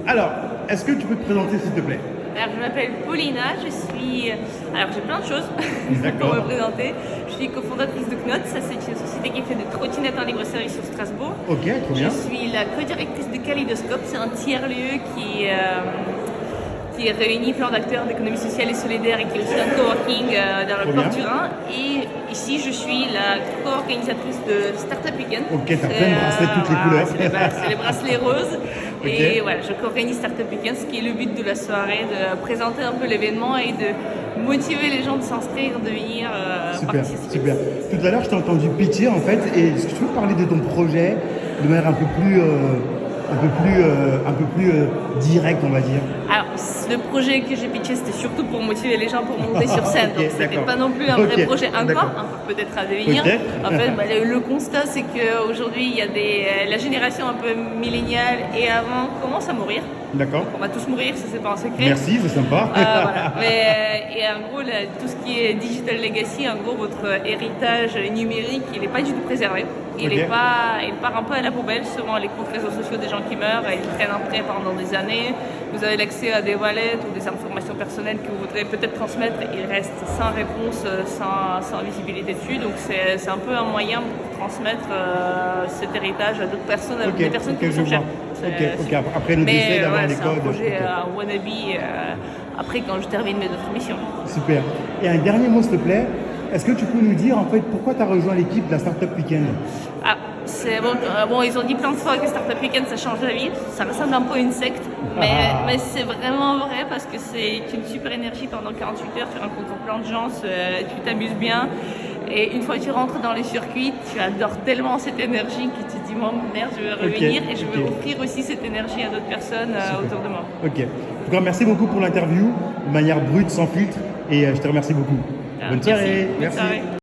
Alors, est-ce que tu peux te présenter s'il te plaît? Alors, je m'appelle Paulina, Alors, j'ai plein de choses pour me présenter. Je suis cofondatrice de Knot, ça c'est une société qui fait des trottinettes en libre service sur Strasbourg. Ok, trop bien. Je suis la co-directrice de Kaleidoscope, c'est un tiers-lieu qui réunit plein d'acteurs d'économie sociale et solidaire et qui est aussi un coworking dans le port du Rhin. Et ici, je suis la co-organisatrice de Startup Weekend. Ok, t'as plein de bracelets de toutes les couleurs. C'est les bracelets roses. Okay. Et voilà, je co-organise Startup Weekend, ce qui est le but de la soirée, de présenter un peu l'événement et de motiver les gens de s'inscrire, de venir participer. Super. Tout à l'heure, je t'ai entendu pitcher en fait. Et est-ce que tu peux parler de ton projet de manière un peu plus direct, on va dire? Alors, le projet que j'ai pitché, c'était surtout pour motiver les gens pour monter sur scène. Okay, donc, c'était pas non plus un vrai projet encore, peut-être à devenir. En fait, le constat, c'est qu'aujourd'hui, il y a la génération un peu milléniale et avant commence à mourir. D'accord. On va tous mourir, ça c'est pas un secret. Merci, c'est sympa. Voilà. Et en gros, tout ce qui est digital legacy, en gros, votre héritage numérique, il n'est pas du tout préservé. Il part un peu à la poubelle, souvent les comptes réseaux sociaux des gens qui meurent, ils traînent après pendant des années. Vous avez l'accès à des wallets ou des informations personnelles que vous voudrez peut-être transmettre, ils restent sans réponse, sans visibilité dessus. Donc c'est un peu un moyen pour transmettre cet héritage à d'autres personnes, à des personnes qui sont chères. Ok, après le décès d'avoir les codes. C'est un projet wannabe après quand je termine mes autres missions. Super. Et un dernier mot s'il te plaît, est-ce que tu peux nous dire en fait pourquoi tu as rejoint l'équipe de la Startup Weekend? C'est bon, ils ont dit plein de fois que Startup Weekend ça change la vie, ça ressemble un peu à une secte, mais c'est vraiment vrai parce que c'est une super énergie pendant 48 heures, tu rencontres plein de gens, tu t'amuses bien. Et une fois que tu rentres dans les circuits, tu adores tellement cette énergie que tu te dis, merde, je veux revenir et je veux offrir aussi cette énergie à d'autres personnes autour de moi. Ok. En tout cas, merci beaucoup pour l'interview, de manière brute, sans filtre, et je te remercie beaucoup. Bonne soirée. Merci.